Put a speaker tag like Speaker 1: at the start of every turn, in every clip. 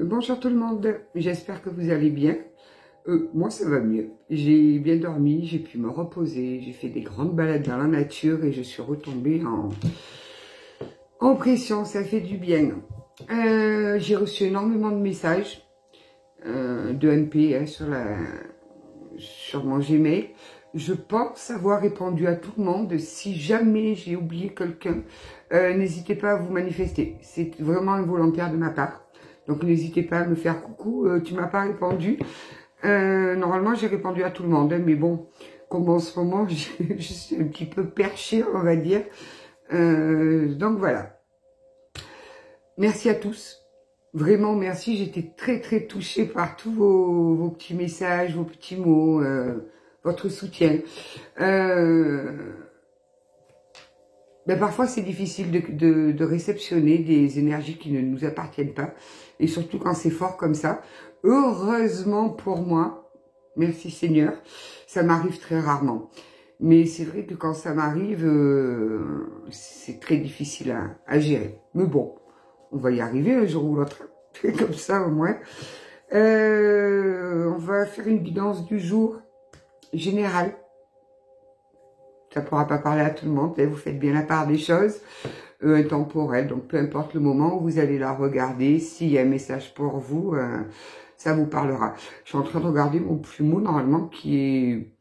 Speaker 1: Bonjour tout le monde, j'espère que vous allez bien. Moi ça va mieux, j'ai bien dormi, j'ai pu me reposer, j'ai fait des grandes balades dans la nature et je suis retombée en pression, ça fait du bien. J'ai reçu énormément de messages de MP sur mon Gmail. Je pense avoir répondu à tout le monde. Si jamais j'ai oublié quelqu'un, n'hésitez pas à vous manifester. C'est vraiment involontaire de ma part. Donc n'hésitez pas à me faire coucou, tu m'as pas répondu. Normalement j'ai répondu à tout le monde, hein, mais bon, comme en ce moment je suis un petit peu perchée, on va dire. Donc voilà. Merci à tous. Vraiment merci, j'étais très touchée par tous vos petits messages, vos petits mots, votre soutien. Parfois c'est difficile de réceptionner des énergies qui ne nous appartiennent pas, et surtout quand c'est fort comme ça. Heureusement pour moi, merci Seigneur, ça m'arrive très rarement. Mais c'est vrai que quand ça m'arrive, c'est très difficile à gérer. Mais bon, on va y arriver un jour ou l'autre, comme ça au moins. On va faire une guidance du jour générale. Ça ne pourra pas parler à tout le monde, vous faites bien la part des choses, intemporelles, donc peu importe le moment où vous allez la regarder, s'il y a un message pour vous, ça vous parlera. Je suis en train de regarder mon plumeau normalement qui est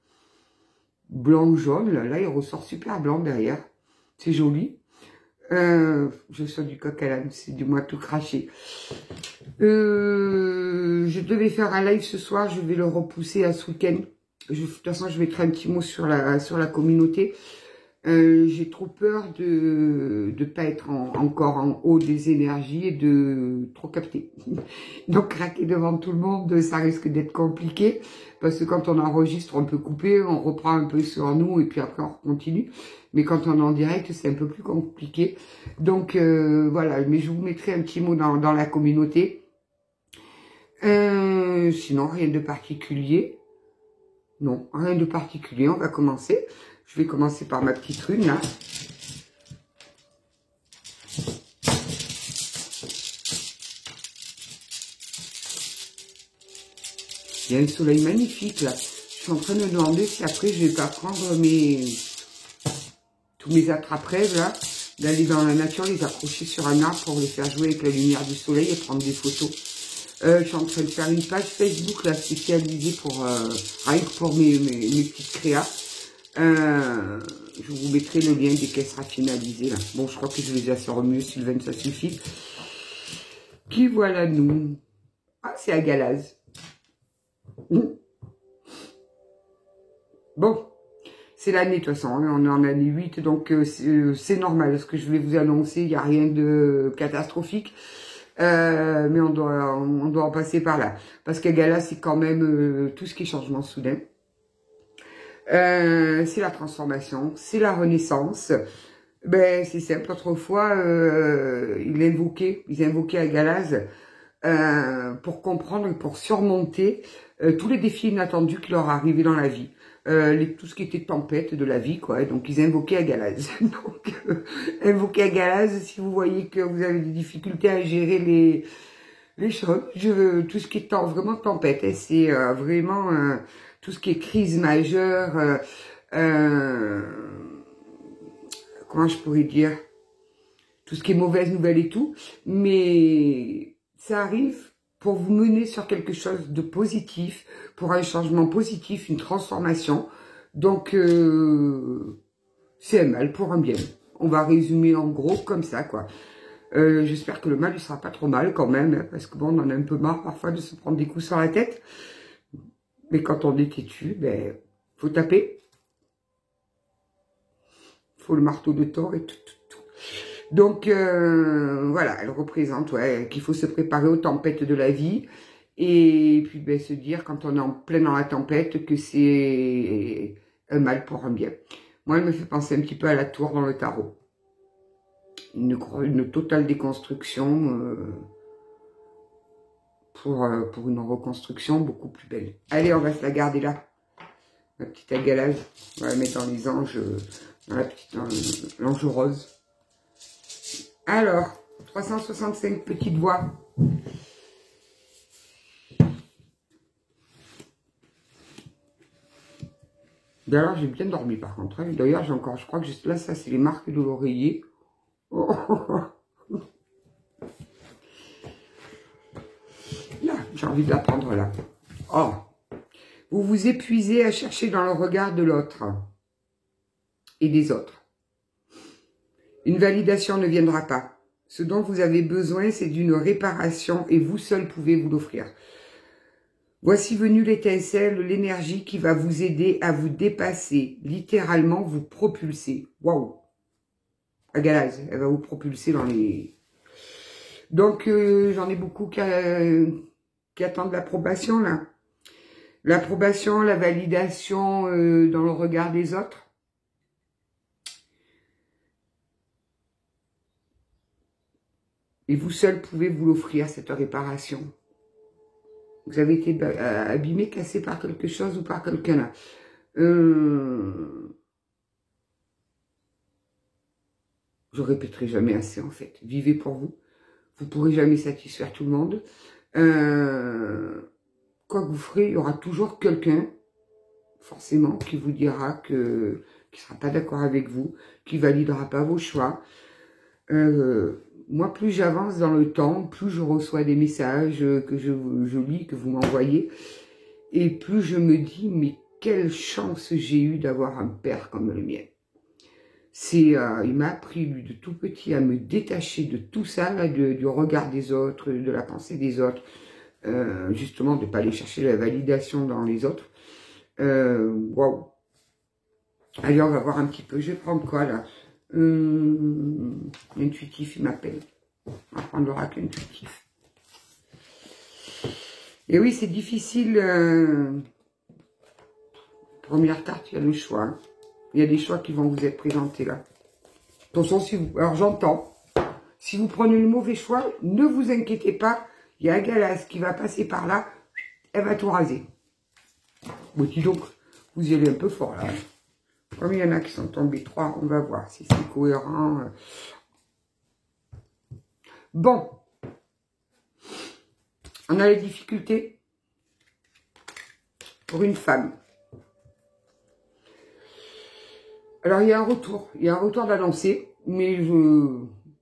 Speaker 1: blanc-jaune, là il ressort super blanc derrière, c'est joli. Je sors du coq à l'âne, c'est du moins tout craché. Je devais faire un live ce soir, je vais le repousser à ce week-end. De toute façon, je mettrai un petit mot sur la communauté. J'ai trop peur de pas être encore en haut des énergies et de trop capter. Donc, craquer devant tout le monde, ça risque d'être compliqué. Parce que quand on enregistre, on peut couper, on reprend un peu sur nous et puis après on continue. Mais quand on est en direct, c'est un peu plus compliqué. Donc, voilà. Mais je vous mettrai un petit mot dans la communauté. Sinon, rien de particulier. Non, rien de particulier, on va commencer. Je vais commencer par ma petite rune, là. Il y a un soleil magnifique, là. Je suis en train de me demander si après, je vais pas prendre tous mes attrape-rêves, là, d'aller dans la nature, les accrocher sur un arbre pour les faire jouer avec la lumière du soleil et prendre des photos. Je suis en train de faire une page Facebook là spécialisée pour rien que pour mes petites créas. Je vous mettrai le lien dès qu'elle sera finalisée là. Bon, je crois que je les assure mieux, Sylvain, ça suffit. Qui voilà nous? Ah, c'est à Galaz. Bon, c'est l'année de toute façon, hein, on est en année 8, donc c'est normal. Ce que je vais vous annoncer, il n'y a rien de catastrophique. Mais on doit en passer par là. Parce qu'à Gala, c'est quand même tout ce qui est changement soudain. C'est la transformation, c'est la renaissance. Ben, c'est simple, autrefois, ils invoquaient à Galaz pour comprendre et pour surmonter tous les défis inattendus qui leur arrivaient dans la vie. Tout ce qui était tempête de la vie, quoi. Donc, ils invoquaient à Galaz. Donc, invoquer à Galaz, si vous voyez que vous avez des difficultés à gérer les choses, tout ce qui est vraiment tempête, hein, c'est vraiment tout ce qui est crise majeure, comment je pourrais dire, tout ce qui est mauvaise nouvelle et tout, mais ça arrive pour vous mener sur quelque chose de positif, pour un changement positif, une transformation. Donc, c'est un mal pour un bien. On va résumer en gros comme ça, quoi. J'espère que le mal ne sera pas trop mal quand même, hein, parce que bon, on en a un peu marre parfois de se prendre des coups sur la tête. Mais quand on est têtu, ben, faut taper. Faut le marteau de Thor et tout. Donc, voilà, elle représente qu'il faut se préparer aux tempêtes de la vie. Et puis, ben, se dire, quand on est en plein dans la tempête, que c'est un mal pour un bien. Moi, elle me fait penser un petit peu à la tour dans le tarot. Une totale déconstruction pour une reconstruction beaucoup plus belle. Allez, on va se la garder là. Ma petite agalage. On va la mettre dans les anges, dans l'ange rose. Alors, 365 petites voix. D'ailleurs, j'ai bien dormi par contre. Hein. D'ailleurs, j'ai encore, je crois que là, ça, c'est les marques de l'oreiller. Oh. Là, j'ai envie de la prendre là. Oh. Vous vous épuisez à chercher dans le regard de l'autre et des autres. Une validation ne viendra pas. Ce dont vous avez besoin, c'est d'une réparation et vous seul pouvez vous l'offrir. Voici venue l'étincelle, l'énergie qui va vous aider à vous dépasser, littéralement vous propulser. Waouh! La galaz, elle va vous propulser dans les... Donc, j'en ai beaucoup qui attendent l'approbation, là. L'approbation, la validation dans le regard des autres. Et vous seul pouvez vous l'offrir, cette réparation. Vous avez été abîmé, cassé par quelque chose ou par quelqu'un là. Je répéterai jamais assez en fait. Vivez pour vous. Vous ne pourrez jamais satisfaire tout le monde. Quoi que vous ferez, il y aura toujours quelqu'un, forcément, qui vous dira qui ne sera pas d'accord avec vous, qui validera pas vos choix. Moi, plus j'avance dans le temps, plus je reçois des messages que je lis, que vous m'envoyez, et plus je me dis, mais quelle chance j'ai eu d'avoir un père comme le mien. Il m'a appris, lui, de tout petit, à me détacher de tout ça, là, du regard des autres, de la pensée des autres, justement, de ne pas aller chercher la validation dans les autres. Waouh. Allez, on va voir un petit peu, je vais prendre quoi, là? Intuitif, il m'appelle. On va prendre l'oracle intuitif. Et oui, c'est difficile. Première carte, il y a le choix. Hein. Il y a des choix qui vont vous être présentés là. Attention, si vous... Alors j'entends. Si vous prenez le mauvais choix, ne vous inquiétez pas. Il y a un galas qui va passer par là. Elle va tout raser. Bon, dis donc, vous y allez un peu fort là. Comme il y en a qui sont tombés 3, on va voir si c'est cohérent. Bon. On a les difficultés pour une femme. Alors, il y a un retour d'annoncer, mais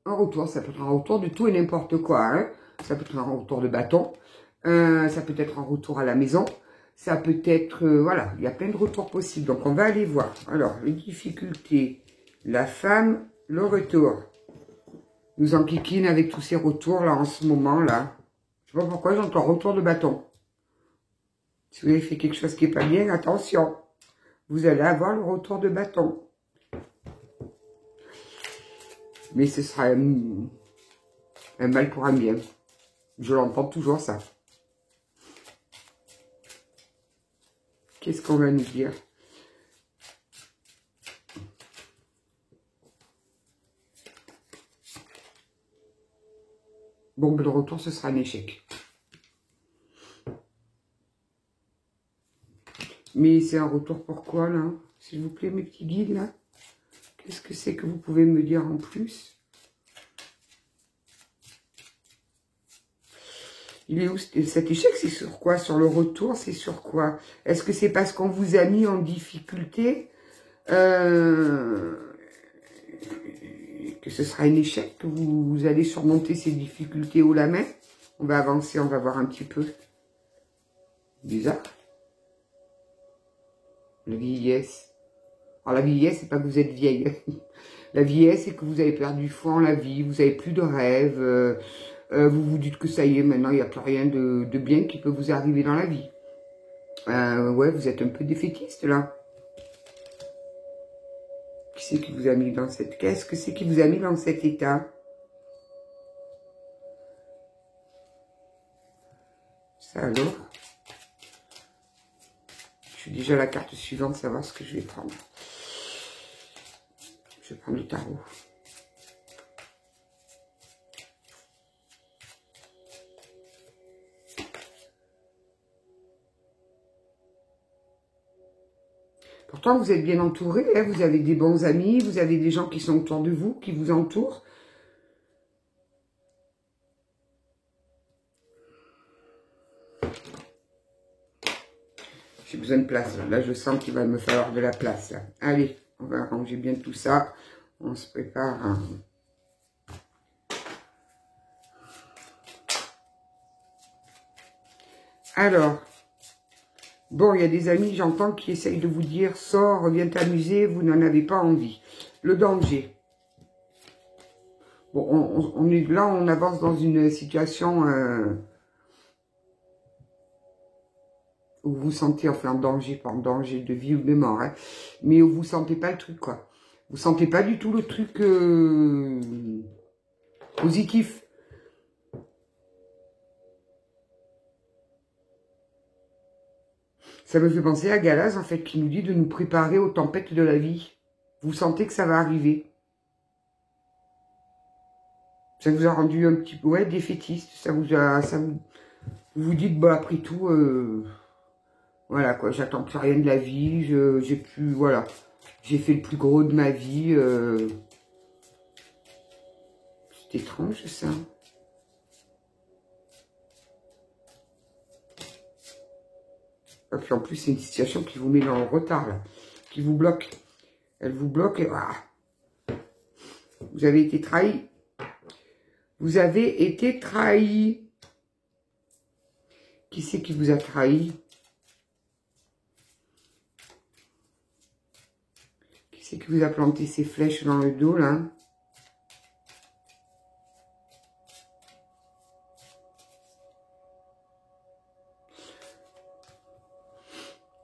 Speaker 1: un retour, ça peut être un retour de tout et n'importe quoi. Hein. Ça peut être un retour de bâton, ça peut être un retour à la maison, ça peut être, voilà, il y a plein de retours possibles. Donc, on va aller voir. Alors, les difficultés, la femme, le retour. Nous enquiquine avec tous ces retours là en ce moment là. Je sais pas pourquoi j'entends retour de bâton. Si vous avez fait quelque chose qui n'est pas bien, attention. Vous allez avoir le retour de bâton. Mais ce sera un mal pour un bien. Je l'entends toujours ça. Qu'est-ce qu'on va nous dire? Bon, ben, le retour, ce sera un échec. Mais c'est un retour pourquoi, là? S'il vous plaît, mes petits guides, là. Qu'est-ce que c'est que vous pouvez me dire en plus? Il est où cet échec? C'est sur quoi? Sur le retour? C'est sur quoi? Est-ce que c'est parce qu'on vous a mis en difficulté que ce sera un échec? Que vous allez surmonter ces difficultés haut la main? On va avancer, on va voir un petit peu. Bizarre. La vieillesse. Alors la vieillesse, c'est pas que vous êtes vieille. La vieillesse, c'est que vous avez perdu foi en la vie, vous avez plus de rêves, vous vous dites que ça y est, maintenant il n'y a plus rien de bien qui peut vous arriver dans la vie. Ouais, vous êtes un peu défaitiste là. Qui c'est qui vous a mis dans cette... Qu'est-ce que c'est qui vous a mis dans cet état? Ça alors? Je suis déjà à la carte suivante, savoir ce que je vais prendre. Je vais prendre le tarot. Pourtant, vous êtes bien entouré, hein, vous avez des bons amis, vous avez des gens qui sont autour de vous, qui vous entourent. J'ai besoin de place. Là, je sens qu'il va me falloir de la place. Là. Allez, on va ranger bien tout ça. On se prépare à... Alors, bon, il y a des amis, j'entends, qui essayent de vous dire, sors, viens t'amuser, vous n'en avez pas envie. Le danger. Bon, on est là, on avance dans une situation où vous vous sentez, enfin, en danger, pas en danger de vie ou de mort, hein, mais où vous sentez pas le truc, quoi. Vous sentez pas du tout le truc positif. Ça me fait penser à Galaz, en fait, qui nous dit de nous préparer aux tempêtes de la vie. Vous sentez que ça va arriver. Ça vous a rendu un petit peu, ouais, défaitiste. Vous vous dites, bah, après tout, voilà, quoi, j'attends plus rien de la vie, j'ai plus, voilà. J'ai fait le plus gros de ma vie. C'est étrange, ça. Et puis en plus, c'est une situation qui vous met dans le retard, là. Qui vous bloque. Elle vous bloque et voilà. Vous avez été trahi. Vous avez été trahi. Qui c'est qui vous a trahi? Qui c'est qui vous a planté ces flèches dans le dos, là?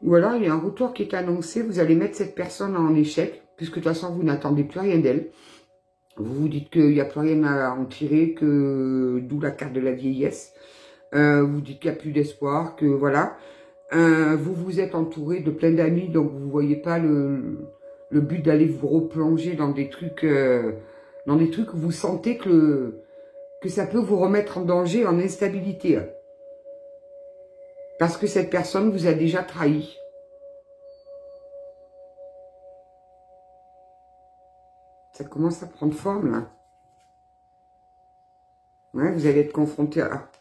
Speaker 1: Ou alors, il y a un retour qui est annoncé. Vous allez mettre cette personne en échec, puisque de toute façon, vous n'attendez plus rien d'elle. Vous vous dites qu'il n'y a plus rien à en tirer, que d'où la carte de la vieillesse. Vous dites qu'il n'y a plus d'espoir, que voilà. Vous vous êtes entouré de plein d'amis, donc vous ne voyez pas le but d'aller vous replonger dans des trucs où vous sentez que ça peut vous remettre en danger, en instabilité. Parce que cette personne vous a déjà trahi. Ça commence à prendre forme, là. Ouais, vous allez être confronté à...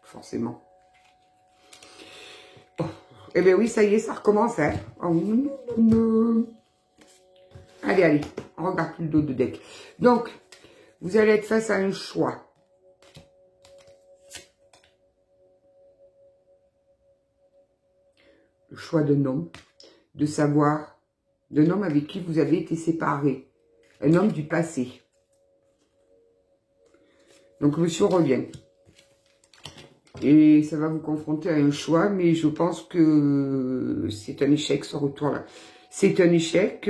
Speaker 1: forcément. Oh. Eh bien oui, ça y est, ça recommence, hein. Oh, non. Allez, allez, on regarde plus le dos de deck. Donc, vous allez être face à un choix. Le choix d'un homme, de savoir, d'un homme avec qui vous avez été séparés. Un homme du passé. Donc, monsieur revient. Et ça va vous confronter à un choix, mais je pense que c'est un échec, ce retour-là. C'est un échec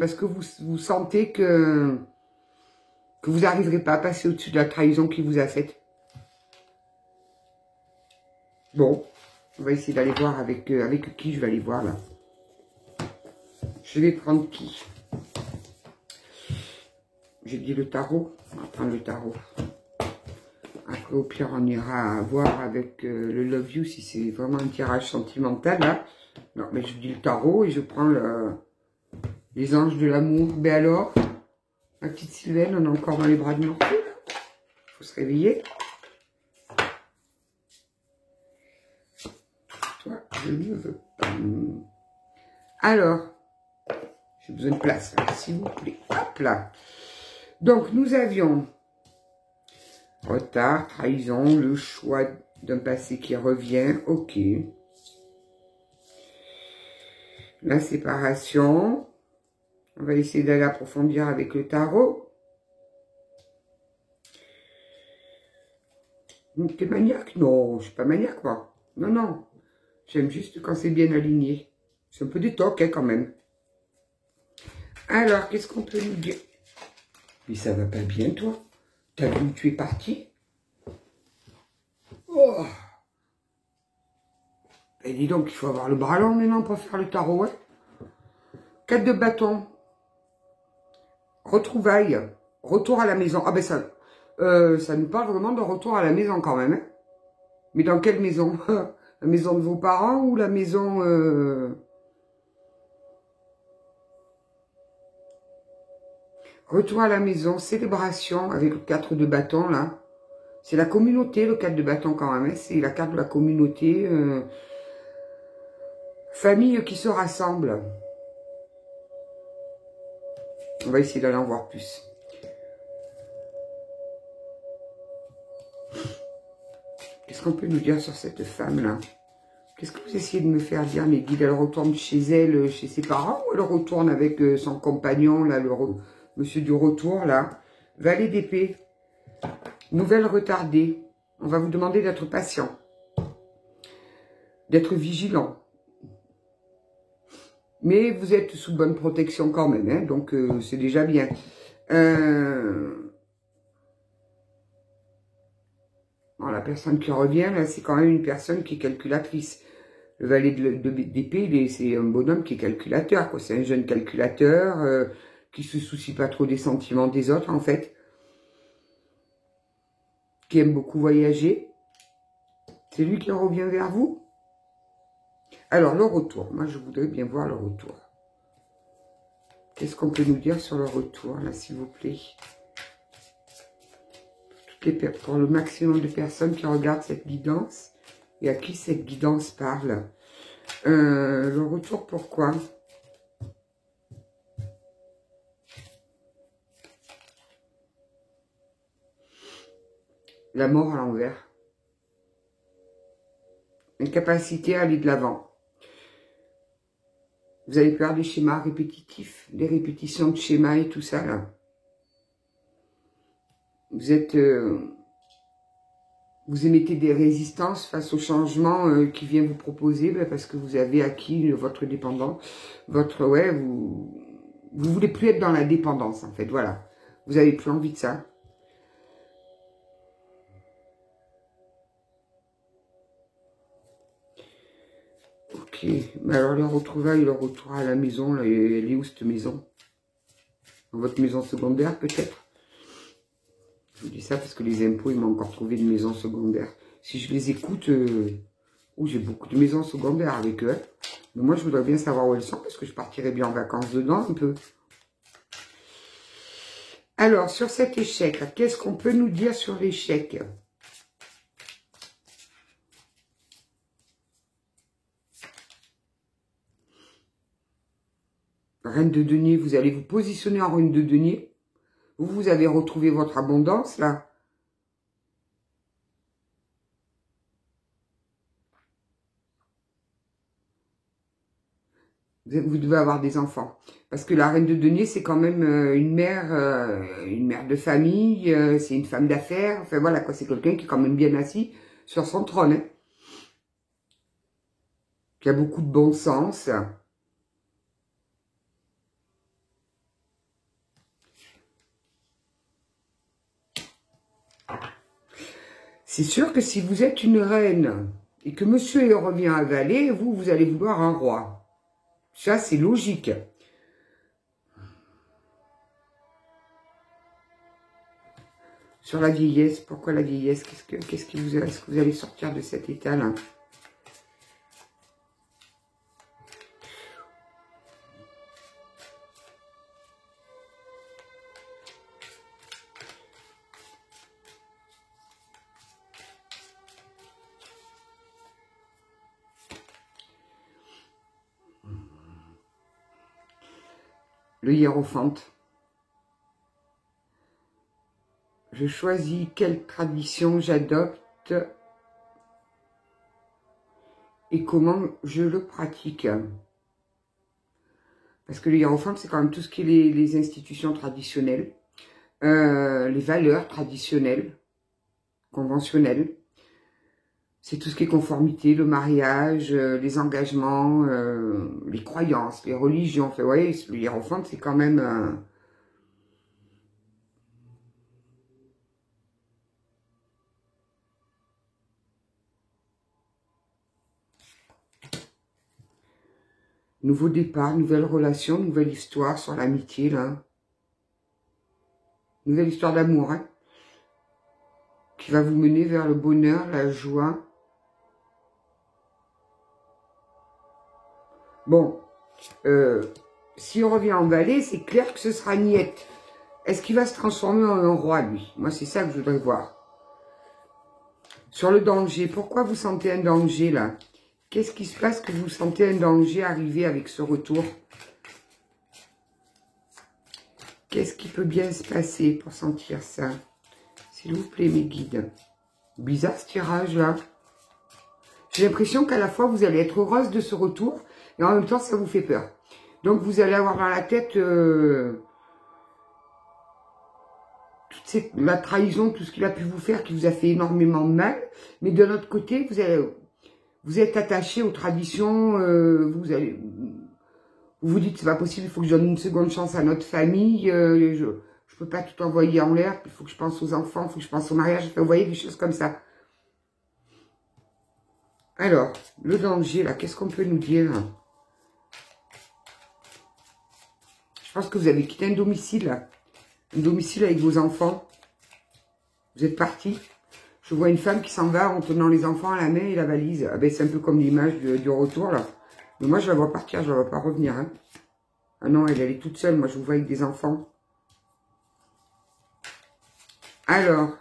Speaker 1: parce que vous sentez que vous n'arriverez pas à passer au-dessus de la trahison qu'il vous a faite. Bon, on va essayer d'aller voir avec qui je vais aller voir, là. Je vais prendre qui? J'ai dit le tarot. On va prendre le tarot. Après, au pire, on ira voir avec le Love You si c'est vraiment un tirage sentimental, là. Non, mais je dis le tarot et je prends les anges de l'amour. Ben alors, ma petite Sylvaine, on est encore dans les bras de Morphée. Il faut se réveiller. Toi, je ne veux pas. Alors, j'ai besoin de place, s'il vous plaît. Hop là. Donc, nous avions retard, trahison, le choix d'un passé qui revient. Ok. La séparation. On va essayer d'aller approfondir avec le tarot. T'es maniaque? Non, je suis pas maniaque, moi. Non, non. J'aime juste quand c'est bien aligné. C'est un peu des tocs, hein, quand même. Alors, qu'est-ce qu'on peut nous dire? Mais ça va pas bien, toi? T'as vu où tu es parti? Oh! Et dis donc, il faut avoir le bras long maintenant pour faire le tarot, ouais. 4 de bâton. Retrouvailles. Retour à la maison. Ah ben ça nous parle vraiment de retour à la maison quand même. Hein. Mais dans quelle maison? La maison de vos parents ou la maison... Retour à la maison, célébration avec le 4 de bâton là. C'est la communauté, le 4 de bâton quand même. Hein. C'est la carte de la communauté. Famille qui se rassemble. On va essayer d'aller en voir plus. Qu'est-ce qu'on peut nous dire sur cette femme-là? Qu'est-ce que vous essayez de me faire dire, mes guides? Elle retourne chez elle, chez ses parents, ou elle retourne avec son compagnon, là, monsieur du retour, là? Valet d'épée. Nouvelle retardée. On va vous demander d'être patient. D'être vigilant. Mais vous êtes sous bonne protection quand même, hein, donc c'est déjà bien. Bon, la personne qui revient, là, c'est quand même une personne qui est calculatrice. Le valet d'épée, c'est un bonhomme qui est calculateur, quoi. C'est un jeune calculateur qui se soucie pas trop des sentiments des autres, en fait. Qui aime beaucoup voyager. C'est lui qui revient vers vous. Alors, le retour. Moi, je voudrais bien voir le retour. Qu'est-ce qu'on peut nous dire sur le retour, là, s'il vous plaît? Pour le maximum de personnes qui regardent cette guidance et à qui cette guidance parle. Le retour, pourquoi? La mort à l'envers. Incapacité à aller de l'avant. Vous avez peur des schémas répétitifs, des répétitions de schémas et tout ça, là. Vous êtes... vous émettez des résistances face au changement qui vient vous proposer, parce que vous avez acquis votre dépendance. Ouais, vous voulez plus être dans la dépendance, en fait, voilà. Vous avez plus envie de ça. Ok, mais alors le retrouvailles, le retour à la maison, là, elle est où cette maison? Dans votre maison secondaire, peut-être? Je vous dis ça parce que les impôts, ils m'ont encore trouvé une maison secondaire. Si je les écoute, j'ai beaucoup de maisons secondaires avec eux. Mais moi, je voudrais bien savoir où elles sont parce que je partirais bien en vacances dedans un peu. Alors, sur cet échec, qu'est-ce qu'on peut nous dire sur l'échec? Reine de denier, vous allez vous positionner en reine de denier. Vous avez retrouvé votre abondance, là. Vous devez avoir des enfants. Parce que la reine de denier, c'est quand même une mère de famille, c'est une femme d'affaires. Enfin voilà, quoi, c'est quelqu'un qui est quand même bien assis sur son trône. Hein, qui a beaucoup de bon sens. C'est sûr que si vous êtes une reine et que monsieur revient à Valet, vous allez vouloir un roi. Ça, c'est logique. Sur la vieillesse, pourquoi la vieillesse? Qu'est-ce qui vous est-ce que vous allez sortir de cet état-là? Le hiérophante. Je choisis quelle tradition j'adopte et comment je le pratique. Parce que le hiérophante, c'est quand même tout ce qui est les institutions traditionnelles, les valeurs traditionnelles, conventionnelles. C'est tout ce qui est conformité, le mariage, les engagements, les croyances, les religions. Enfin, vous voyez, le hiérophante, c'est quand même... nouveau départ, nouvelle relation, nouvelle histoire sur l'amitié, là. Nouvelle histoire d'amour, hein, qui va vous mener vers le bonheur, la joie. Bon, si on revient en Valet, c'est clair que ce sera Niette. Est-ce qu'il va se transformer en un roi, lui? Moi, c'est ça que je voudrais voir. Sur le danger, pourquoi vous sentez un danger, là? Qu'est-ce qui se passe que vous sentez un danger arriver avec ce retour? Qu'est-ce qui peut bien se passer pour sentir ça? S'il vous plaît, mes guides. Bizarre ce tirage là. J'ai l'impression qu'à la fois vous allez être heureuse de ce retour et en même temps ça vous fait peur. Donc vous allez avoir dans la tête la trahison, tout ce qu'il a pu vous faire qui vous a fait énormément de mal. Mais de l'autre côté, vous êtes attaché aux traditions, vous vous dites c'est pas possible, il faut que je donne une seconde chance à notre famille, je peux pas tout envoyer en l'air, il faut que je pense aux enfants, il faut que je pense au mariage, enfin, vous voyez des choses comme ça. Alors, le danger là, qu'est-ce qu'on peut nous dire? Je pense que vous avez quitté un domicile avec vos enfants. Vous êtes parti. Je vois une femme qui s'en va en tenant les enfants à la main et la valise. Ah ben, c'est un peu comme l'image du retour là. Mais moi je la vois partir, je la vois pas revenir. Hein. Ah non, elle est toute seule. Moi je vous vois avec des enfants. Alors.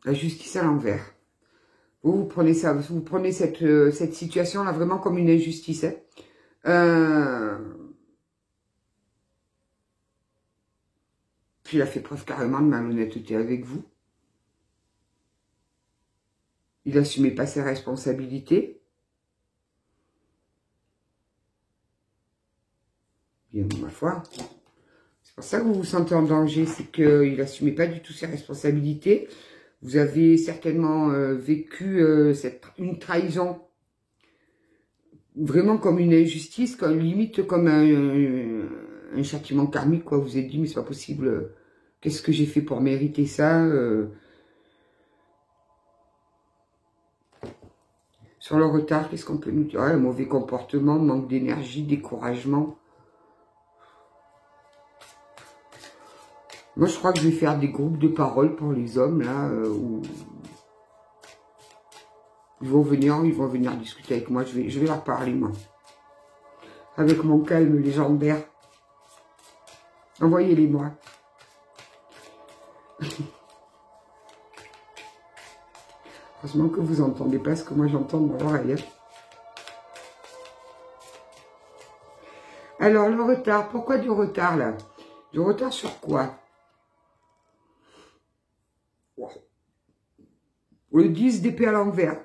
Speaker 1: La justice à l'envers. Vous prenez ça, vous prenez cette situation là vraiment comme une injustice. Hein. Puis il a fait preuve carrément de malhonnêteté avec vous. Il n'assumait pas ses responsabilités. Bien, ma foi. C'est pour ça que vous vous sentez en danger, c'est qu'il n'assumait pas du tout ses responsabilités. Vous avez certainement vécu une trahison vraiment comme une injustice, limite comme un châtiment karmique, quoi. Vous vous êtes dit, mais c'est pas possible, qu'est-ce que j'ai fait pour mériter ça Sur le retard, qu'est-ce qu'on peut nous dire? Un mauvais comportement, manque d'énergie, découragement. Moi, je crois que je vais faire des groupes de parole pour les hommes, là, où ils vont venir discuter avec moi. Je vais leur parler, moi. Avec mon calme légendaire. Envoyez-les moi. Heureusement que vous n'entendez pas ce que moi j'entends dans l'oreille. Alors, le retard. Pourquoi du retard, là? Du retard sur quoi? Wow. Le 10 d'épée à l'envers.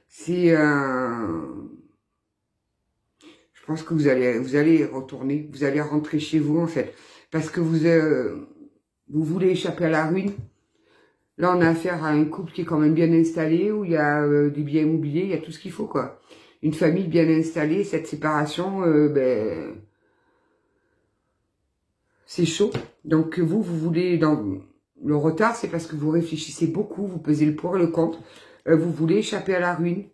Speaker 1: C'est je pense que vous allez retourner, vous allez rentrer chez vous en fait, parce que vous voulez échapper à la ruine. Là, on a affaire à un couple qui est quand même bien installé, où il y a des biens immobiliers, il y a tout ce qu'il faut, quoi. Une famille bien installée, cette séparation, ben, c'est chaud. Donc vous voulez, dans le retard, c'est parce que vous réfléchissez beaucoup, vous pesez le pour et le contre, vous voulez échapper à la ruine.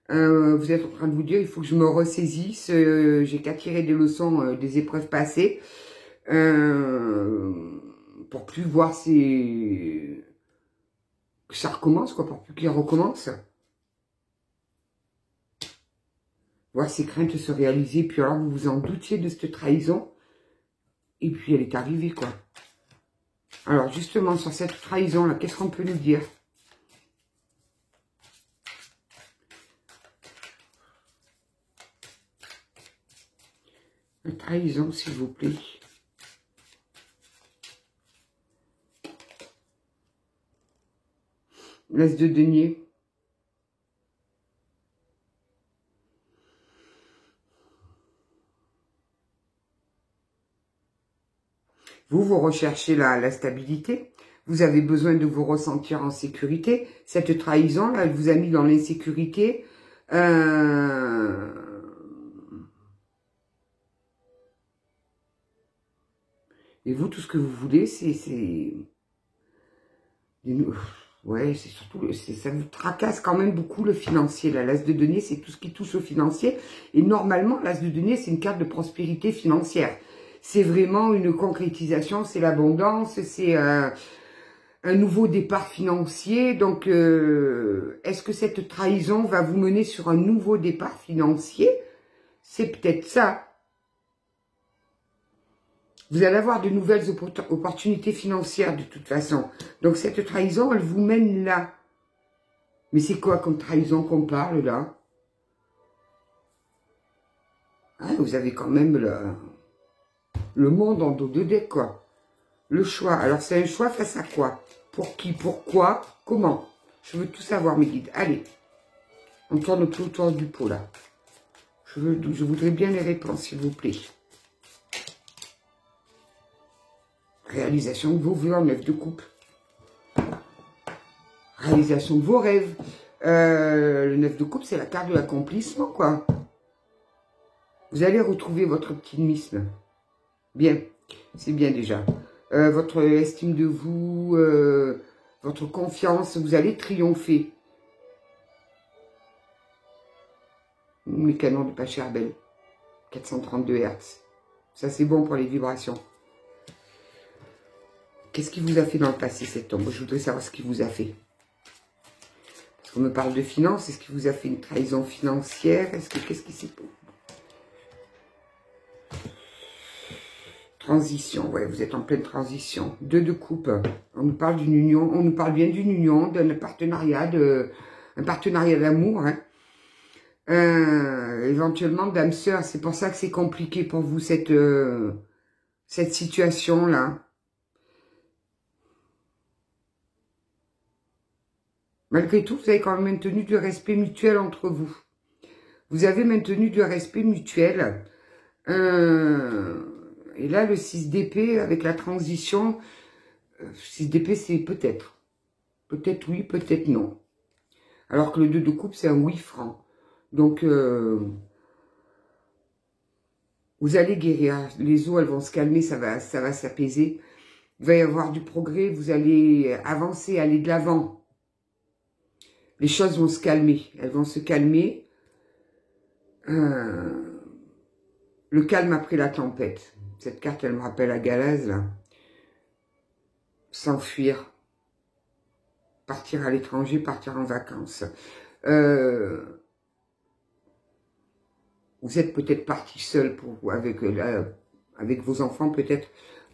Speaker 1: Vous êtes en train de vous dire, il faut que je me ressaisisse, j'ai qu'à tirer des leçons des épreuves passées, pour plus voir que ça recommence, quoi, pour plus qu'il recommence. Voir ses craintes se réaliser, puis alors vous vous en doutiez de cette trahison, et puis elle est arrivée, quoi. Alors justement, sur cette trahison-là, qu'est-ce qu'on peut nous dire ? La trahison, s'il vous plaît. L'as de denier. Vous recherchez la stabilité. Vous avez besoin de vous ressentir en sécurité. Cette trahison, là, elle vous a mis dans l'insécurité. Et vous, tout ce que vous voulez, c'est... Ouais, c'est surtout... Ça vous tracasse quand même beaucoup le financier. L'as de denier, c'est tout ce qui touche au financier. Et normalement, l'as de denier, c'est une carte de prospérité financière. C'est vraiment une concrétisation, c'est l'abondance, c'est un nouveau départ financier. Donc, est-ce que cette trahison va vous mener sur un nouveau départ financier? c'est peut-être ça. Vous allez avoir de nouvelles opportunités financières de toute façon. Donc cette trahison, elle vous mène là. Mais c'est quoi comme trahison qu'on parle là? Hein, vous avez quand même le monde en dos de deck, quoi. Le choix. Alors c'est un choix face à quoi? Pour qui? Pourquoi? Comment? Je veux tout savoir, mes guides. Allez. On tourne tout autour du pot là. Je voudrais bien les réponses, s'il vous plaît. Réalisation de vos vœux en 9 de coupe. Réalisation de vos rêves. Le 9 de coupe, c'est la carte de l'accomplissement, quoi. Vous allez retrouver votre optimisme. Bien, c'est bien déjà. Votre estime de vous, votre confiance, vous allez triompher. Les canons de Pachelbel, 432 Hz. Ça, c'est bon pour les vibrations. Qu'est-ce qui vous a fait dans le passé, cet homme? Je voudrais savoir ce qu'il vous a fait. Parce qu'on me parle de finances. Est-ce qu'il vous a fait une trahison financière? Qu'est-ce qui s'est passé? Transition, ouais, vous êtes en pleine transition. 2 de coupe. On nous parle d'une union, on nous parle bien d'une union, d'un partenariat, un partenariat d'amour, hein. Éventuellement d'âme sœur. C'est pour ça que c'est compliqué pour vous, cette situation-là. Malgré tout, vous avez quand même maintenu du respect mutuel entre vous. Vous avez maintenu du respect mutuel. Et là, le 6 d'épée, avec la transition, 6 d'épée, c'est peut-être. Peut-être oui, peut-être non. Alors que le 2 de coupe, c'est un oui franc. Donc, vous allez guérir. Les eaux, elles vont se calmer, ça va s'apaiser. Il va y avoir du progrès, vous allez avancer, aller de l'avant. Les choses vont se calmer, elles vont se calmer. Le calme après la tempête. Cette carte, elle me rappelle à Galaz, là. S'enfuir. Partir à l'étranger, partir en vacances. Vous êtes peut-être parti seul avec vos enfants, peut-être,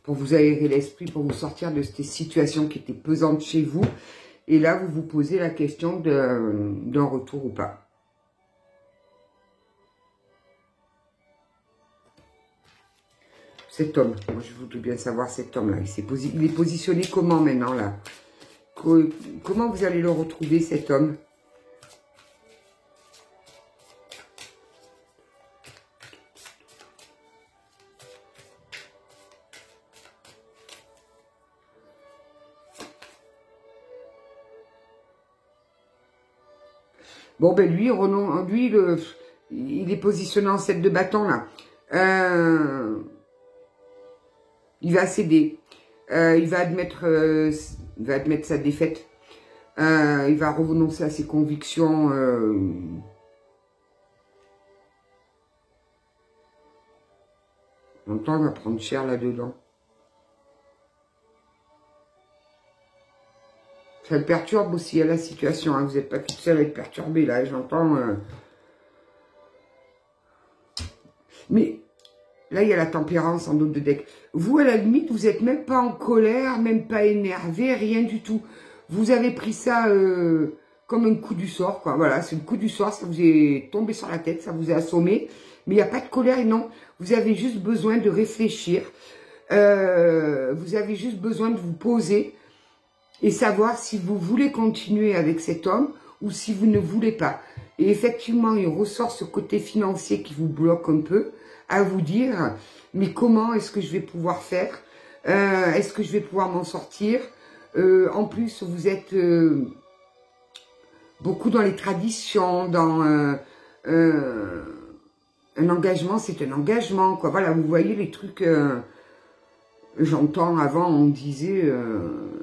Speaker 1: pour vous aérer l'esprit, pour vous sortir de ces situations qui étaient pesantes chez vous. Et là, vous vous posez la question d'un retour ou pas. Cet homme, moi je voudrais bien savoir cet homme-là. Il est positionné comment maintenant là? Comment vous allez le retrouver, cet homme? Bon, ben lui, il est positionné en 7 de bâton, là. Il va céder. Il va admettre sa défaite. Il va renoncer à ses convictions. Longtemps, il va prendre cher là-dedans. Ça le perturbe aussi à la situation. Hein. Vous n'êtes pas toute seule à être perturbée là, j'entends. Mais là, il y a la tempérance en dos de deck. Vous, à la limite, vous n'êtes même pas en colère, même pas énervé, rien du tout. Vous avez pris ça comme un coup du sort, quoi. Voilà, c'est le coup du sort, ça vous est tombé sur la tête, ça vous a assommé. Mais il n'y a pas de colère, non. Vous avez juste besoin de réfléchir. Vous avez juste besoin de vous poser et savoir si vous voulez continuer avec cet homme ou si vous ne voulez pas. Et effectivement, il ressort ce côté financier qui vous bloque un peu, à vous dire, mais comment est-ce que je vais pouvoir faire? Est-ce que je vais pouvoir m'en sortir? En plus, vous êtes beaucoup dans les traditions, dans un engagement, c'est un engagement, quoi. Voilà, vous voyez les trucs... J'entends, avant, on disait,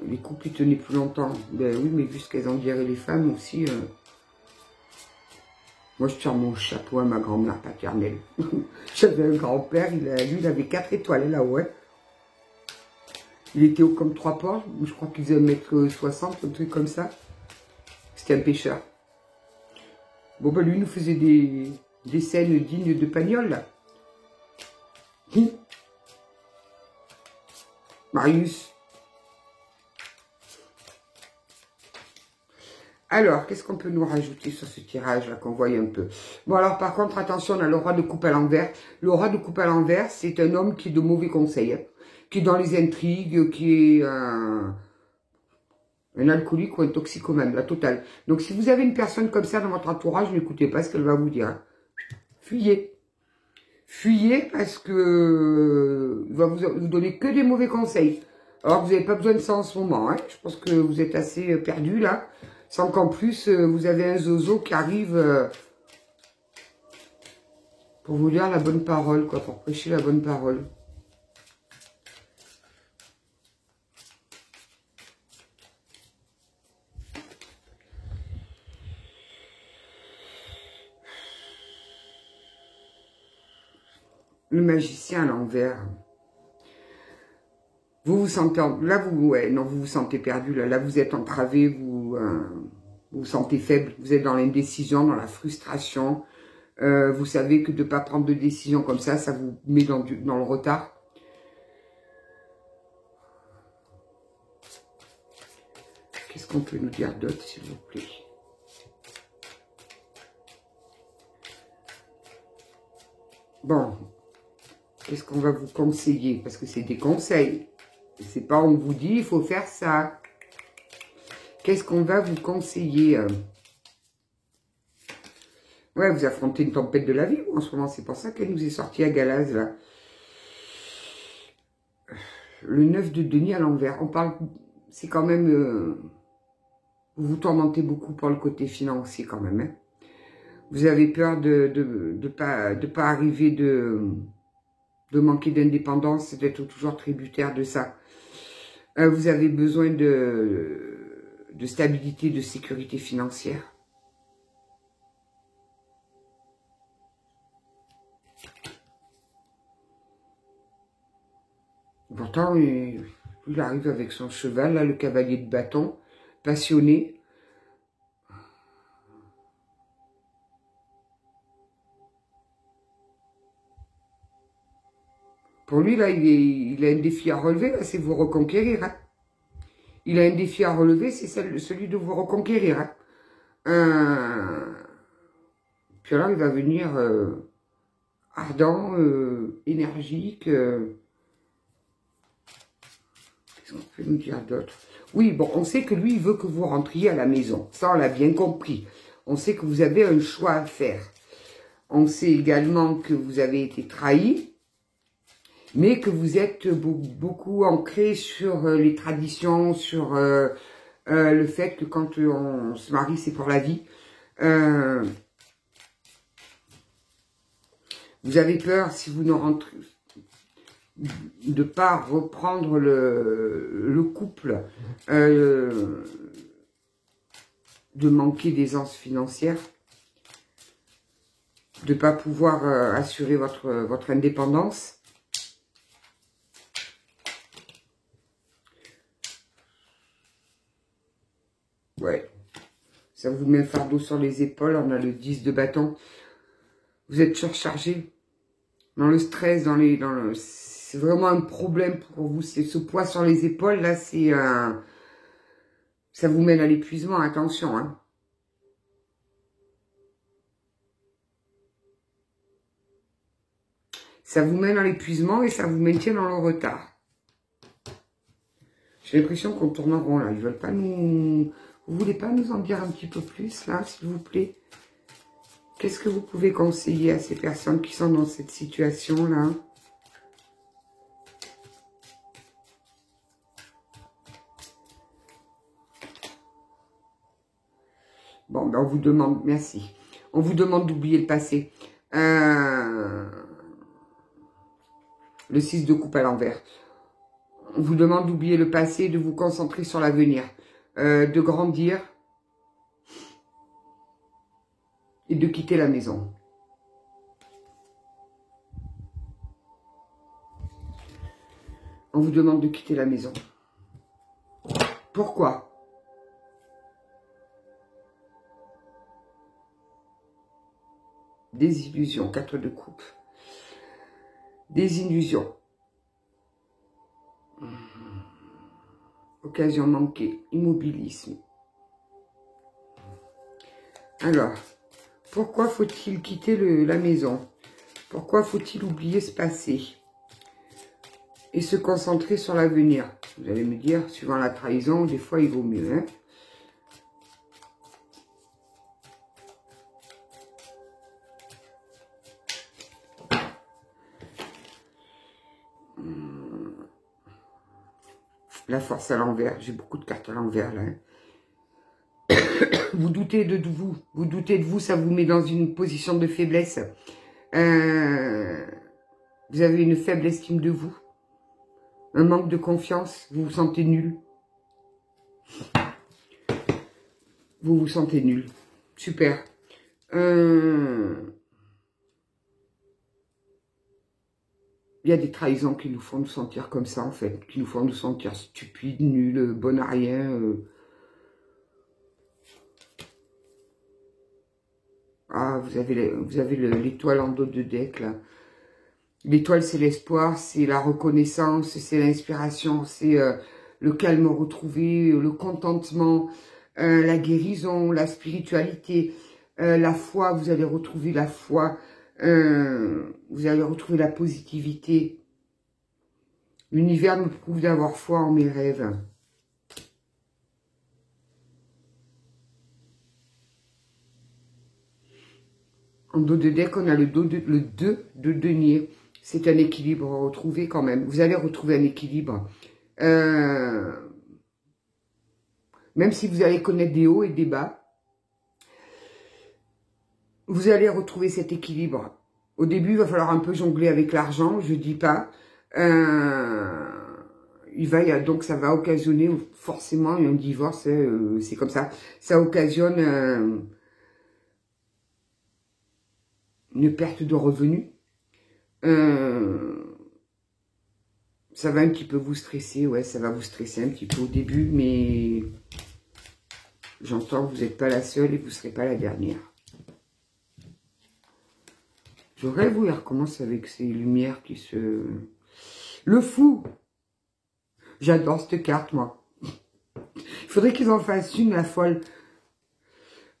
Speaker 1: les couples, ils tenaient plus longtemps. Ben oui, mais vu ce qu'elles en diraient les femmes aussi... Moi, je tire mon chapeau à ma grand-mère paternelle. J'avais un grand-père, lui, il avait 4 étoiles là-haut. Ouais. Il était haut comme 3 porcs. Je crois qu'il faisait 1m60, un truc comme ça. C'était un pêcheur. Bon, ben lui, il nous faisait des Des scènes dignes de Pagnol, là. Marius. Alors, qu'est-ce qu'on peut nous rajouter sur ce tirage là qu'on voit un peu? Bon, alors par contre, attention, on a le roi de coupe à l'envers. Le roi de coupe à l'envers, c'est un homme qui est de mauvais conseils, hein, qui est dans les intrigues, qui est un alcoolique ou un toxicomane, la totale. Donc, si vous avez une personne comme ça dans votre entourage, n'écoutez pas ce qu'elle va vous dire. Hein. Fuyez. Fuyez parce que il va vous donner que des mauvais conseils. Alors, vous n'avez pas besoin de ça en ce moment. Hein. Je pense que vous êtes assez perdu là. Sans qu'en plus, vous avez un zozo qui arrive pour vous dire la bonne parole, quoi, pour prêcher la bonne parole. Le magicien à l'envers. Vous vous sentez... Là, vous... Ouais, non, vous vous sentez perdu. Là vous êtes entravé, vous vous sentez faible. Vous êtes dans l'indécision, dans la frustration. Vous savez que de ne pas prendre de décision comme ça vous met dans le retard. Qu'est-ce qu'on peut nous dire d'autre, s'il vous plaît? Bon, qu'est-ce qu'on va vous conseiller? Parce que c'est des conseils. C'est pas on vous dit, il faut faire ça. Qu'est-ce qu'on va vous conseiller? Ouais, vous affrontez une tempête de la vie, en ce moment. C'est pour ça qu'elle nous est sortie à Galaz, là. Le 9 de denier à l'envers. On parle... C'est quand même... vous vous tourmentez beaucoup pour le côté financier, quand même. Hein. Vous avez peur de pas arriver de manquer d'indépendance, d'être toujours tributaire de ça. Vous avez besoin de stabilité, de sécurité financière. Pourtant, il arrive avec son cheval, là, le cavalier de bâton, passionné. Pour lui, là, il a un défi à relever, c'est vous reconquérir. Hein. Il a un défi à relever, c'est celui de vous reconquérir. Hein. Puis alors, il va venir ardent, énergique. Qu'est-ce qu'on peut nous dire d'autre? Oui, bon, on sait que lui, il veut que vous rentriez à la maison. Ça, on l'a bien compris. On sait que vous avez un choix à faire. On sait également que vous avez été trahi. Mais que vous êtes beaucoup ancré sur les traditions, sur le fait que quand on se marie, c'est pour la vie. Vous avez peur, si vous ne rentrez, de pas reprendre le couple, de manquer d'aisance financière, de pas pouvoir assurer votre indépendance. Ouais, ça vous met un fardeau sur les épaules, on a le 10 de bâton. Vous êtes surchargé, dans le stress, c'est vraiment un problème pour vous. C'est ce poids sur les épaules, là, c'est ça vous mène à l'épuisement, attention. Hein. Ça vous mène à l'épuisement et ça vous maintient dans le retard. J'ai l'impression qu'on tourne en rond, là. Ils veulent pas nous... Vous voulez pas nous en dire un petit peu plus, là, s'il vous plaît? Qu'est-ce que vous pouvez conseiller à ces personnes qui sont dans cette situation-là? Bon, ben on vous demande... Merci. On vous demande d'oublier le passé. Le 6 de coupe à l'envers. On vous demande d'oublier le passé, de vous concentrer sur l'avenir. De grandir et de quitter la maison. On vous demande de quitter la maison. Pourquoi? Des illusions, 4 de coupe. Des illusions. Occasion manquée, immobilisme. Alors, pourquoi faut-il quitter la maison? Pourquoi faut-il oublier ce passé et se concentrer sur l'avenir? Vous allez me dire, suivant la trahison, des fois il vaut mieux, hein. La force à l'envers, j'ai beaucoup de cartes à l'envers là. Vous doutez de vous, ça vous met dans une position de faiblesse. Vous avez une faible estime de vous, un manque de confiance, vous vous sentez nul. Vous vous sentez nul, super. Il y a des trahisons qui nous font nous sentir comme ça, en fait. Qui nous font nous sentir stupides, nuls, bon à rien. Ah, vous avez l'étoile en dos de deck, là. L'étoile, c'est l'espoir, c'est la reconnaissance, c'est l'inspiration, c'est le calme retrouvé, le contentement, la guérison, la spiritualité, la foi. Vous allez retrouver la foi. Vous allez retrouver la positivité. L'univers me prouve d'avoir foi en mes rêves. En dos de deck, on a le 2 de denier. C'est un équilibre retrouvé quand même. Vous allez retrouver un équilibre. Même si vous allez connaître des hauts et des bas, vous allez retrouver cet équilibre. Au début, il va falloir un peu jongler avec l'argent, je dis pas. Donc ça va occasionner forcément un divorce, c'est comme ça. Ça occasionne une perte de revenus. Ça va un petit peu vous stresser, ouais, ça va vous stresser un petit peu au début, mais j'entends que vous n'êtes pas la seule et vous ne serez pas la dernière. Je rêve où il recommence avec ces lumières qui se... Le fou! J'adore cette carte, moi. Il faudrait qu'ils en fassent une, la folle.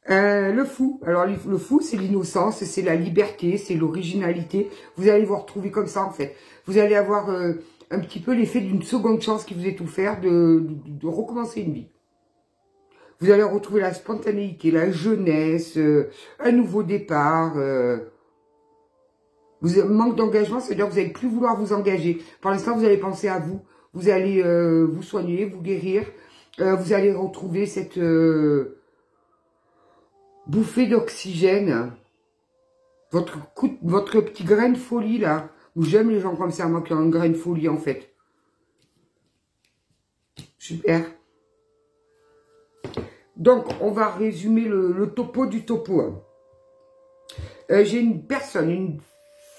Speaker 1: Le fou. Alors, le fou, c'est l'innocence, c'est la liberté, c'est l'originalité. Vous allez vous retrouver comme ça, en fait. Vous allez avoir un petit peu l'effet d'une seconde chance qui vous est offerte de recommencer une vie. Vous allez retrouver la spontanéité, la jeunesse, un nouveau départ. Vous avez manque d'engagement, c'est-à-dire que vous n'allez plus vouloir vous engager. Pour l'instant, vous allez penser à vous. Vous allez vous soigner, vous guérir. Vous allez retrouver cette bouffée d'oxygène. Votre petit grain de folie, là. J'aime les gens comme ça, moi, qui ont un grain de folie, en fait. Super. Donc, on va résumer le topo du topo. J'ai une personne, une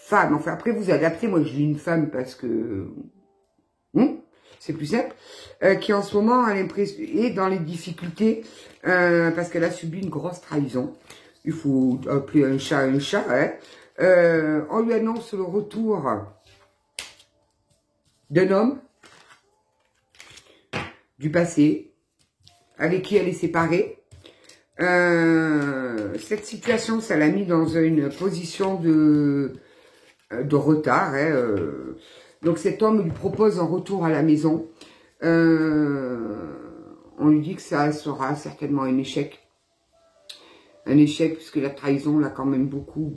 Speaker 1: femme, enfin après vous adaptez, moi je dis une femme parce que c'est plus simple, qui en ce moment a l'impression est dans les difficultés parce qu'elle a subi une grosse trahison. Il faut appeler un chat, hein. On lui annonce le retour d'un homme du passé avec qui elle est séparée. Cette situation, ça l'a mis dans une position de retard. Hein, donc cet homme lui propose un retour à la maison. On lui dit que ça sera certainement un échec. Un échec puisque la trahison l'a quand même beaucoup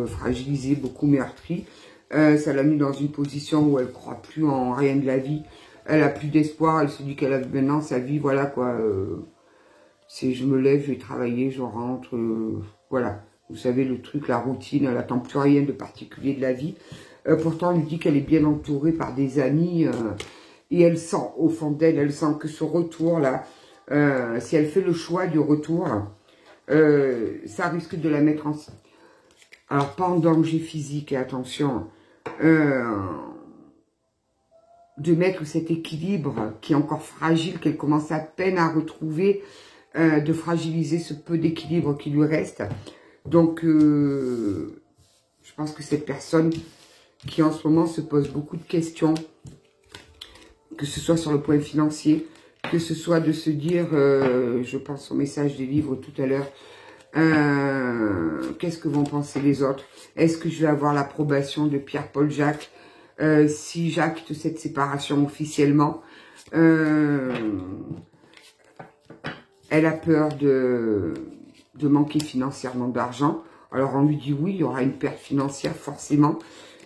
Speaker 1: fragilisé, beaucoup meurtri. Ça l'a mis dans une position où elle ne croit plus en rien de la vie. Elle a plus d'espoir. Elle se dit qu'elle a maintenant sa vie, voilà quoi. C'est je me lève, je vais travailler, je rentre. Voilà. Vous savez, le truc, la routine, elle n'attend plus rien de particulier de la vie. Pourtant, on lui dit qu'elle est bien entourée par des amis. Et elle sent, au fond d'elle, elle sent que ce retour-là, si elle fait le choix du retour, ça risque de la mettre en... Alors, pas en danger physique, et attention, de mettre cet équilibre qui est encore fragile, qu'elle commence à peine à retrouver, de fragiliser ce peu d'équilibre qui lui reste, Donc, je pense que cette personne qui en ce moment se pose beaucoup de questions, que ce soit sur le point financier, que ce soit de se dire, je pense au message des livres tout à l'heure, qu'est-ce que vont penser les autres? Est-ce que je vais avoir l'approbation de Pierre-Paul Jacques si j'acte cette séparation officiellement? Elle a peur de manquer financièrement d'argent. Alors on lui dit oui, il y aura une perte financière forcément,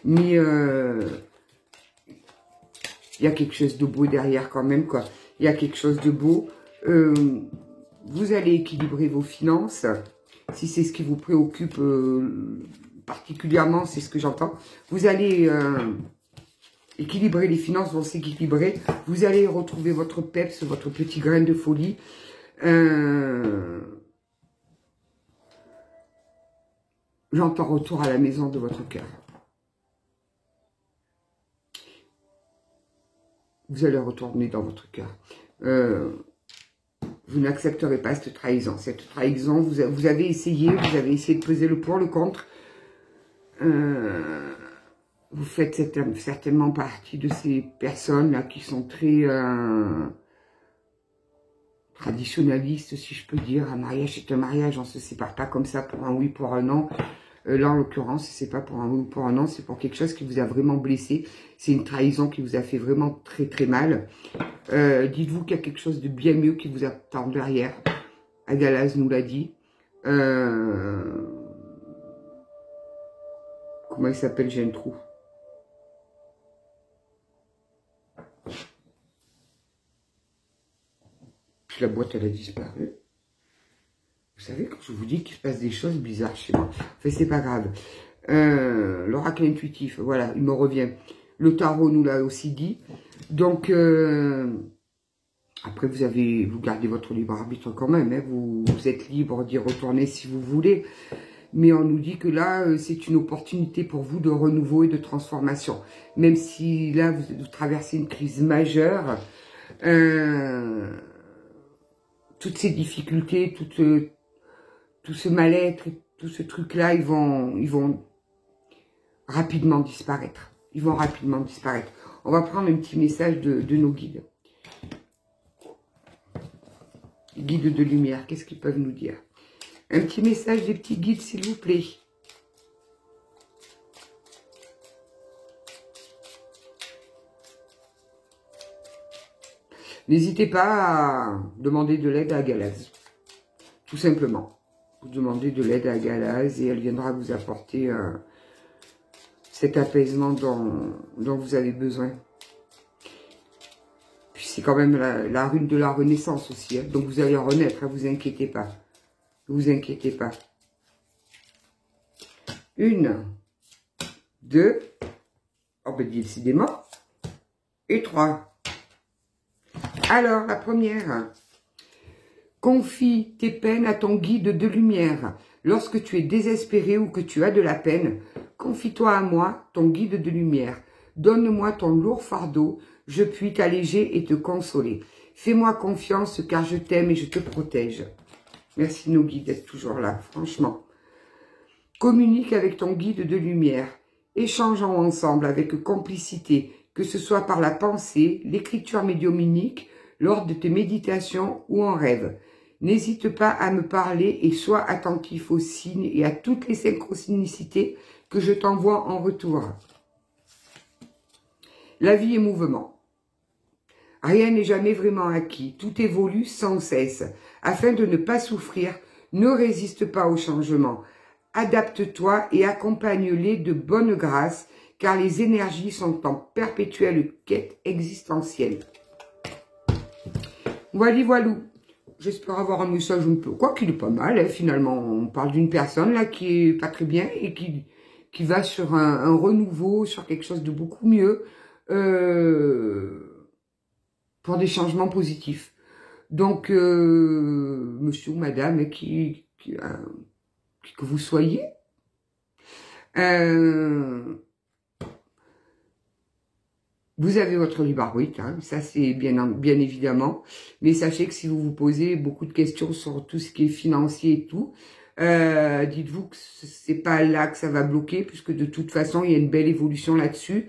Speaker 1: mais il y a quelque chose de beau derrière quand même, quoi. Il y a quelque chose de beau. Vous allez équilibrer vos finances, si c'est ce qui vous préoccupe particulièrement, c'est ce que j'entends. Vous allez équilibrer, les finances vont s'équilibrer. Vous allez retrouver votre peps, votre petit grain de folie. J'entends retour à la maison de votre cœur. Vous allez retourner dans votre cœur. Vous n'accepterez pas cette trahison. Cette trahison, vous avez essayé de peser le pour, le contre. Vous faites certainement partie de ces personnes-là qui sont très traditionnalistes, si je peux dire. Un mariage est un mariage, on ne se sépare pas comme ça pour un oui, pour un non. Là, en l'occurrence, c'est pas pour un oui ou pour un non, c'est pour quelque chose qui vous a vraiment blessé. C'est une trahison qui vous a fait vraiment très très mal. Dites-vous qu'il y a quelque chose de bien mieux qui vous attend derrière. Agalaz nous l'a dit. Comment il s'appelle? J'ai un trou. Puis la boîte, elle a disparu. Vous savez, quand je vous dis qu'il se passe des choses bizarres chez moi. Enfin, c'est pas grave. L'oracle intuitif, voilà, il me revient. Le tarot nous l'a aussi dit. Donc, après, vous gardez votre libre arbitre quand même. Hein, vous êtes libre d'y retourner si vous voulez. Mais on nous dit que là, c'est une opportunité pour vous de renouveau et de transformation. Même si là, vous traversez une crise majeure, toutes ces difficultés, tout ce mal-être, tout ce truc-là, ils vont rapidement disparaître. Ils vont rapidement disparaître. On va prendre un petit message de nos guides. Guides de lumière, qu'est-ce qu'ils peuvent nous dire? Un petit message des petits guides, s'il vous plaît. N'hésitez pas à demander de l'aide à Galaz. Tout simplement. Vous demandez de l'aide à Galaz et elle viendra vous apporter cet apaisement dont vous avez besoin. Puis c'est quand même la rune de la renaissance aussi. Hein. Donc vous allez renaître, ne vous inquiétez pas. Ne vous inquiétez pas. 1, 2, oh ben décidément, et 3. Alors, la première, confie tes peines à ton guide de lumière. Lorsque tu es désespéré ou que tu as de la peine, confie-toi à moi, ton guide de lumière. Donne-moi ton lourd fardeau, je puis t'alléger et te consoler. Fais-moi confiance car je t'aime et je te protège. Merci nos guides d'être toujours là, franchement. Communique avec ton guide de lumière. Échangeons ensemble avec complicité, que ce soit par la pensée, l'écriture médiumnique, lors de tes méditations ou en rêve. N'hésite pas à me parler et sois attentif aux signes et à toutes les synchronicités que je t'envoie en retour. La vie est mouvement. Rien n'est jamais vraiment acquis, tout évolue sans cesse. Afin de ne pas souffrir, ne résiste pas au changement. Adapte-toi et accompagne-les de bonne grâce, car les énergies sont en perpétuelle quête existentielle. Voilà, voilou. J'espère avoir un message un peu, quoi qu'il est pas mal, hein, finalement. On parle d'une personne là qui est pas très bien et qui va sur un renouveau, sur quelque chose de beaucoup mieux, pour des changements positifs. Donc, monsieur ou madame, que vous soyez, vous avez votre libre arbitre, hein, ça c'est bien évidemment, mais sachez que si vous vous posez beaucoup de questions sur tout ce qui est financier et tout, dites-vous que c'est pas là que ça va bloquer, puisque de toute façon, il y a une belle évolution là-dessus.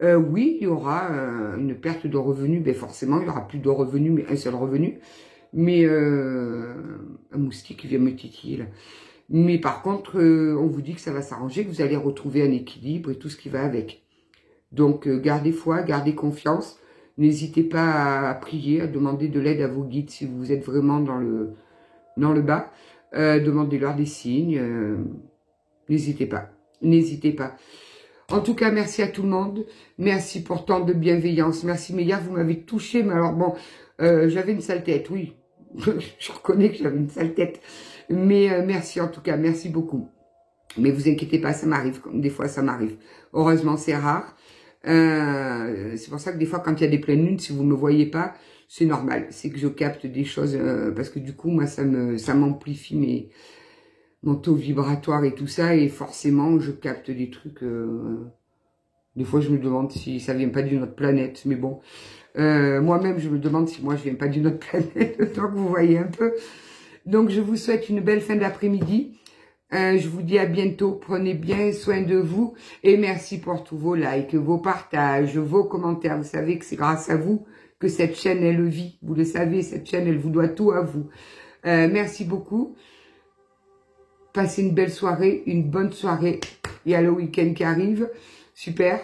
Speaker 1: Oui, il y aura une perte de revenus, ben forcément, il y aura plus de revenus, mais un seul revenu. Mais un moustique qui vient me titiller là. Mais par contre, on vous dit que ça va s'arranger, que vous allez retrouver un équilibre et tout ce qui va avec. Donc, gardez foi, gardez confiance. N'hésitez pas à prier, à demander de l'aide à vos guides si vous êtes vraiment dans le bas. Demandez-leur des signes. N'hésitez pas. N'hésitez pas. En tout cas, merci à tout le monde. Merci pour tant de bienveillance. Merci, mais hier, vous m'avez touché. Mais alors, bon, j'avais une sale tête, oui. Je reconnais que j'avais une sale tête. Mais merci en tout cas, merci beaucoup. Mais vous inquiétez pas, ça m'arrive. Des fois, ça m'arrive. Heureusement, c'est rare. C'est pour ça que des fois, quand il y a des pleines lunes, si vous me voyez pas, c'est normal. C'est que je capte des choses, parce que du coup, moi, ça m'amplifie mon taux vibratoire et tout ça, et forcément, je capte des trucs. Des fois, je me demande si ça vient pas d'une autre planète, mais bon. Moi-même, je me demande si moi, je viens pas d'une autre planète, donc vous voyez un peu. Donc, je vous souhaite une belle fin d'après-midi. Je vous dis à bientôt. Prenez bien soin de vous. Et merci pour tous vos likes, vos partages, vos commentaires. Vous savez que c'est grâce à vous que cette chaîne, elle vit. Vous le savez, cette chaîne, elle vous doit tout à vous. Merci beaucoup. Passez une belle soirée, une bonne soirée. Il y a le week-end qui arrive. Super.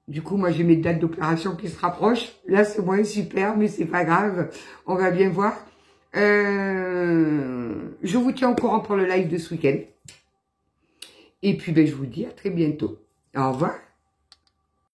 Speaker 1: Du coup, moi, j'ai mes dates d'opération qui se rapprochent. Là, c'est moins super, mais c'est pas grave. On va bien voir. Je vous tiens au courant pour le live de ce week-end. Et puis, ben, je vous dis à très bientôt. Au revoir.